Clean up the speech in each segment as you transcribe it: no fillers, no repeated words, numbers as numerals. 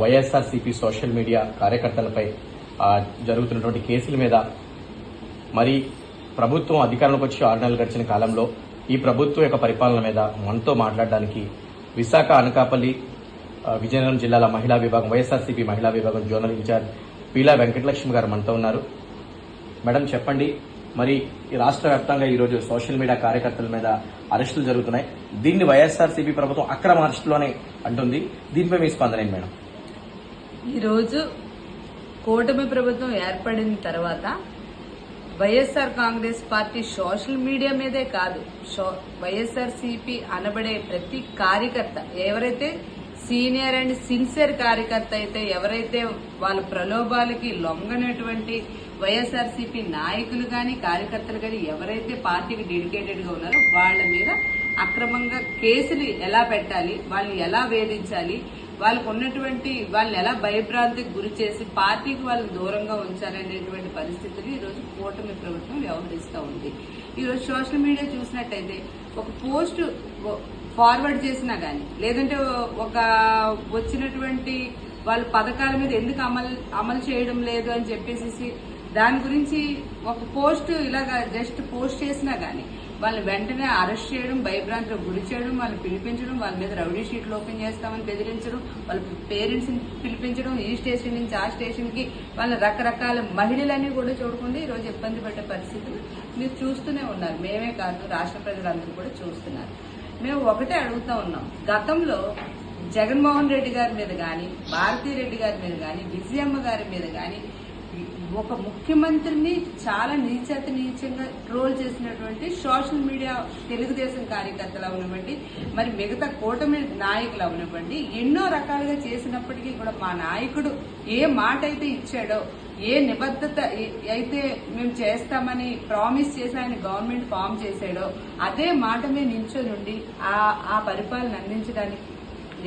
YSRCP social media కార్యకర్తలపై జరుగుతున్నటువంటి కేసుల మీద మరి ప్రభుత్వం అధికారంలోకి వచ్చి 6 నెలలు గడిచిన కాలంలో ఈ ప్రభుత్వం యొక్క పరిపాలన మీద మనతో మాట్లాడడానికి విశాఖ అనకాపల్లి విజయనగరం జిల్లాల మహిళా విభాగం వైఎస్ఆర్సీపీ మహిళా విభాగం జోనల్ ఇన్ఛార్జ్ పీలా వెంకటలక్ష్మి గారు మనతో ఉన్నారు. మేడం చెప్పండి, మరి ఈ రాష్ట్ర వ్యాప్తంగా ఈరోజు సోషల్ మీడియా కార్యకర్తల మీద అరెస్టులు జరుగుతున్నాయి. దీన్ని వైఎస్ఆర్సీపీ ప్రభుత్వం అక్రమ అరెస్టులోనే అంటుంది. దీనిపై మీ స్పందన ఏంటి మేడం? ఈరోజు కూటమి ప్రభుత్వం ఏర్పడిన తర్వాత YSR Congress party social media మీదే కాదు, వైఎస్ఆర్సీపీ అనబడే ప్రతి కార్యకర్త ఎవరైతే సీనియర్ అండ్ సిన్సియర్ కార్యకర్త అయితే ఎవరైతే వాళ్ళ ప్రలోభాలకి లొంగనటువంటి వైఎస్ఆర్సీపీ నాయకులు గాని కార్యకర్తలు గాని ఎవరైతే పార్టీకి డెడికేటెడ్ గా ఉన్నారో వాళ్ళ మీద అక్రమంగా కేసులు ఎలా పెట్టాలి, వాళ్ళని ఎలా వేధించాలి, వాళ్ళకు ఉన్నటువంటి వాళ్ళని ఎలా భయభ్రాంతికి గురి చేసి పార్టీకి వాళ్ళని దూరంగా ఉంచాలనేటువంటి పరిస్థితులు ఈరోజు కూటమి ప్రభుత్వం వ్యవహరిస్తూ ఉంది. ఈరోజు సోషల్ మీడియా చూసినట్టయితే ఒక పోస్ట్ ఫార్వర్డ్ చేసినా గానీ లేదంటే ఒక వచ్చినటువంటి వాళ్ళ పథకాల మీద ఎందుకు అమలు చేయడం లేదు అని చెప్పేసి దాని గురించి ఒక పోస్ట్ ఇలాగా జస్ట్ పోస్ట్ చేసినా గానీ వాళ్ళని వెంటనే అరెస్ట్ చేయడం, భయభ్రాంతికి గురి చేయడం, వాళ్ళని పిలిపించడం, వాళ్ళ మీద రౌడీ షీట్లు ఓపెన్ చేస్తామని బెదిరించడం, వాళ్ళ పేరెంట్స్ ని పిలిపించడం, ఈ స్టేషన్ నుంచి ఆ స్టేషన్ కి వాళ్ళ రకరకాల మహిళలన్నీ కూడా చూడకుండా ఈ రోజు ఇబ్బంది పడ్డ పరిస్థితులు మీరు చూస్తూనే ఉన్నారు. మేమే కాదు రాష్ట్ర ప్రజలందరూ కూడా చూస్తున్నారు. మేము ఒకటే అడుగుతా ఉన్నాం, గతంలో జగన్మోహన్ రెడ్డి గారి మీద గాని భారతీరెడ్డి గారి మీద గాని విజయమ్మ గారి మీద గాని ఒక ముఖ్యమంత్రిని చాలా నీచంగా ట్రోల్ చేసినటువంటి సోషల్ మీడియా తెలుగుదేశం కార్యకర్తలు అవనివ్వండి, మరి మిగతా కూటమి నాయకులు అవనివ్వండి, ఎన్నో రకాలుగా చేసినప్పటికీ కూడా మా నాయకుడు ఏ మాట అయితే ఇచ్చాడో, ఏ నిబద్ధత అయితే మేము చేస్తామని ప్రామిస్ చేసి ఆయన గవర్నమెంట్ ఫామ్ చేశాడో అదే మాట మీద నించొని ఉండి ఆ పరిపాలన అందించడానికి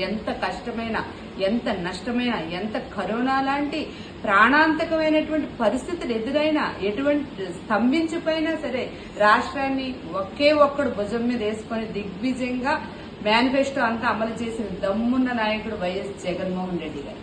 ఎంత కష్టమైనా, ఎంత నష్టమైనా, ఎంత కరోనా లాంటి ప్రాణాంతకమైనటువంటి పరిస్థితులు ఎదురైనా, ఎటువంటి స్తంభించిపోయినా సరే రాష్ట్రాన్ని ఒకే ఒక్కడు భుజం మీద వేసుకుని దిగ్విజయంగా మేనిఫెస్టో అంతా అమలు చేసిన దమ్మున్న నాయకుడు వైఎస్ జగన్మోహన్ రెడ్డి గారు.